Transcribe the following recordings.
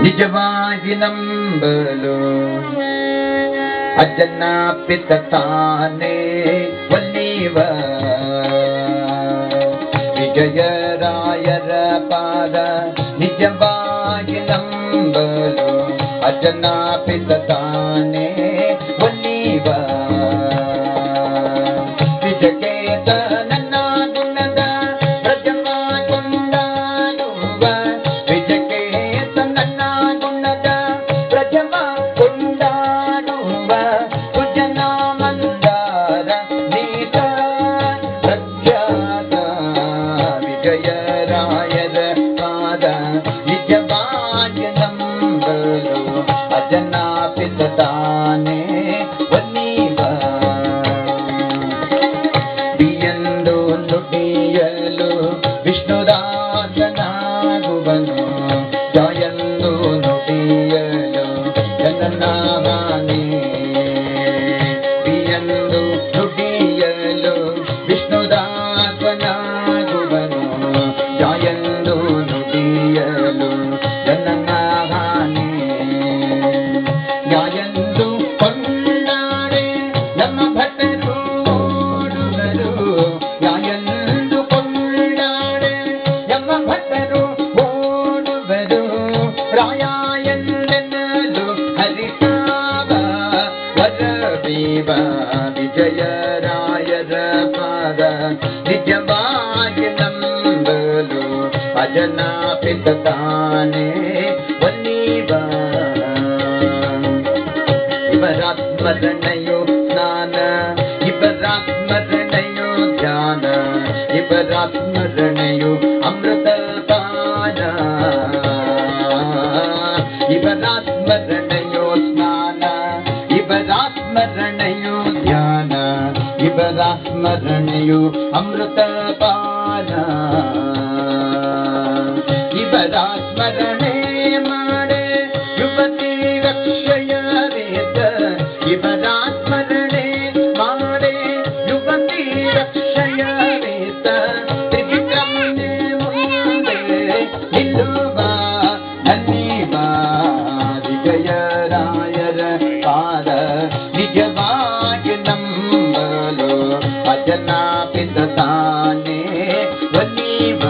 ನಿಜವಾಗಿ ನಂಬಲು ಅಜ್ಜನ ಪಿತ ತಾನೇ ಒಲಿವ ವಿಜಯರಾಯರ ಪಾದ ನಿಜವಾಗಿ ನಂಬಲು ಅಜ್ಜನ ಪಿತ ತಾನೇ ಒಲಿವ ವಿಜಯೇತ ನನ್ನ ಗುಣದ ಪ್ರಜಮ ಕೊಂಡಾಡುವ ವಿಜಯೇತ ನನ್ನ ಗುಣದ ಪ್ರಜಮ ಕೊಂಡಾಡುವ ಕುಜನ ಮಂದಾರ ನೀತ ಪ್ರಖ್ಯಾತ ವಿಜಯರಾಯರ ಪಾದ ನಿಜವಾಗಿ ನಂಬಲು ಅಜನ ಪಿತ ತಾನೇ ಒಲಿವ ಬಿಯಂದು ನುಡಿಯಲು ವಿಷ್ಣುದಾಸನಾಗುವನು ಜಯಂದು ನುಡಿಯಲು ಜನನಾಮನೇ ಬಿಯಂದು ನುಡಿಯಲು ವಿಷ್ಣುದಾಸನಾಗುವನು ಜಯಂದು ನುಡಿಯಲು ಜನನಾಮನೇ ನ್ಯಾಯಂದು ಕೊಂಡಾಡೆ ನಮ್ಮ ಭಟರು ಓಡುವರು ನ್ಯಾಯಂದು ಕೊಂಡಾಡೆ ನಮ್ಮ ಭಟರು ಓಡುವರು ರಾಯ ಎಂದೆನ್ನಲು ಹರಿತಾವ ವರವೀವ ವಿಜಯರಾಯರ ಪಾದ ನಿಜವಾಗಿ ನಂಬಲು ಅಜನ ಪಿತ ತಾನೇ ಒಲಿವ ಇವರಾತ್ಮರಣೆಯೋ ಸ್ನಾನ ಇವರಾತ್ಮರಣೆಯೋ ಧ್ಯಾನ ಇವರಾತ್ಮರಣೆಯೋ ಅಮೃತ ಪಾನ ಇವರಾತ್ಮರಣೆಯೋ ಸ್ನಾನ ಇವರಾತ್ಮರಣೆಯೋ ಧ್ಯಾನ ಇವರಾತ್ಮರಣೆಯೋ ಅಮೃತ ಪಾನ ಇವರಾತ್ಮರಣೆ ಮಾಡೆ ಯುವತಿ ರಕ್ಷಯ ವೇದ ಇವರಾತ್ಮರಣೆ ಮಾಡೆ ಯುವತಿ ರಕ್ಷಯ ವೇದ ತ್ರಿವಿಕ್ರಮನೆ ಮುಂದೆ ನಿಲ್ಲುವ ನನ್ನಿವ ವಿಜಯರಾಯರ ಪಾದ ನಿಜವಾಗಿ ನಂಬಲು ಅಜನ ಪಿತ ತಾನೇ ಒಲಿವ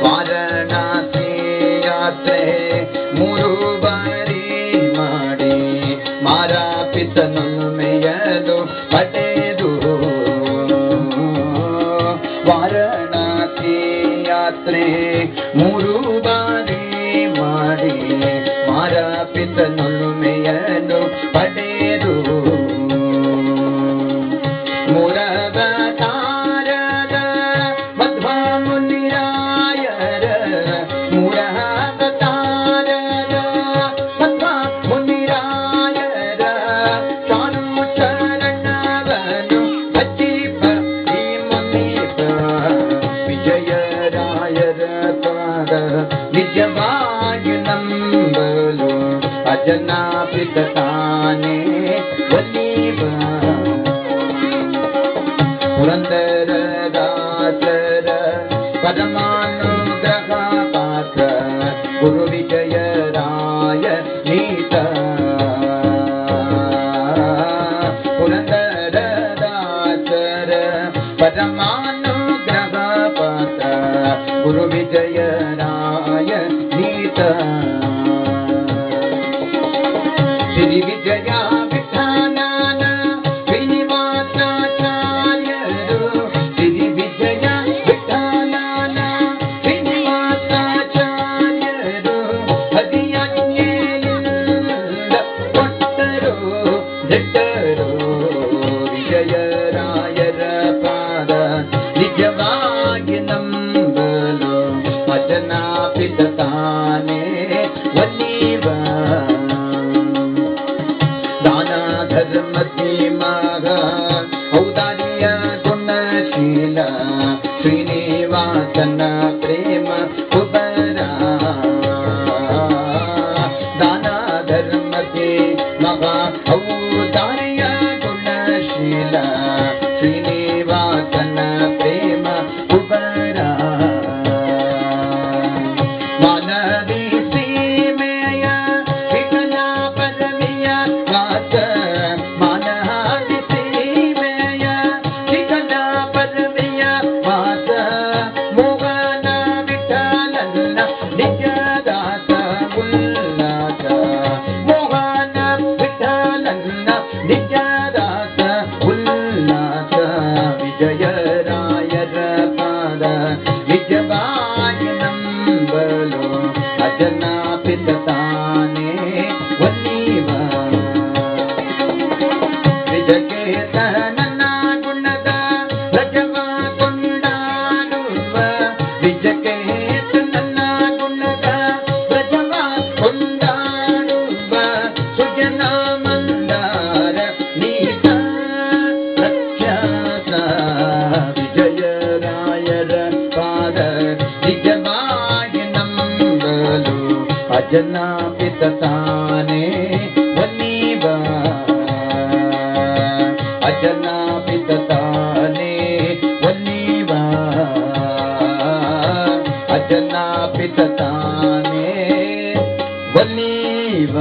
ವಾರಣಾಸಿ ಯಾತ್ರೆ 3 ಬಾರಿ ಮಾಡಿ ಮಾರಾಪಿತನು ಮೇಯಲು ಪಡೆದು ವಾರಣಾಸಿ ಯಾತ್ರೆ 3 ಬಾರಿ ಮಾಡಿ ಮಾರಾಪಿತನು ಮೇಯಲು ಪಡೆದು ಮುರವತಾರದ ಮಧ್ವ ಮುನಿರಾಯರ ಮುರವತಾರದ ಮಧ್ವ ಮುನಿರಾಯರ ಶಾನು ಚರಣವನು ಹಚ್ಚಿಪ ಈ ಮುನಿಪ ವಿಜಯರಾಯರ ಪಾದ ನಿಜವಾಗಿ ನಂಬಲು ಅಜನ ಪಿತ ತಾನೇ ಒಲಿವ ಪುರಂದರ ದಾಸರ ಪರಮಾನುಗ್ರಹ ಪಾತ್ರ ಗುರು ವಿಜಯರಾಯ ನೀತ ಪುರಂದರ ದಾಸರ ಪರಮಾನುಗ್ರಹ ಪಾತ್ರ ಗುರು ವಿಜಯರಾಯ ನೀತ ಶ್ರೀ ವಿಜಯ ವಿಠಲನ ಶ್ರೀನಿವಾಸಾಚಾರ್ಯರು ಶ್ರೀ ವಿಜಯ ವಿಠಲನ ಶ್ರೀನಿವಾಸಾಚಾರ್ಯರು ಹದಿಯಾಜ್ಞೆಯಿಂದ ಕೊಟ್ಟರು ದಿಟ್ಟರು ವಿಜಯರಾಯರ ಪಾದ ನಿಜವಾಗಿ ನಂಬಲು ಅಜನ ಪಿತ ತಾನೇ ಒಲಿವ ದಾನ ಧರ್ಮ ಧೀಮಗ ಔದಾರ್ಯ ಗುಣಶೀಲ ಶ್ರೀನಿವಾಸನ ಪ್ರೇಮ ಕುಬರ ದಾನ ಧರ್ಮ ಧೀಮಗ ಔದಾರ್ಯ ಗುಣಶೀಲ ಶ್ರೀನಿವಾಸನ ಪ್ರೇಮ ಕುಬರ ಮಾನ ನಿಜವಾಗಿ ನಂಬಲು ಅಜನಾಪಿತ ತಾನೇ ಒಲಿವ ನಿಜಕೇತ ನನ್ನ ಗುಣದ ರಜವ ಕೊಂಡಾಡುವ ನಿಜಕೇತ ನನ್ನ ಗುಣದ ರಜವ ಕೊಂಡಾಡುವ ಸುಜನ ಮಂದಾರ ನೀತ ರಕ್ಷಸ ವಿಜಯರಾಯರ ಪಾದ ನಿಜವಾಗಿ ನಂಬಲು ಅಜನಾಪಿತ ತಾನೇ ಒಲಿವ ಅಜನಾಪಿತ ತಾನೇ ಒಲಿವ ಅಜನಾಪಿತ ತಾನೇ ಒಲಿವ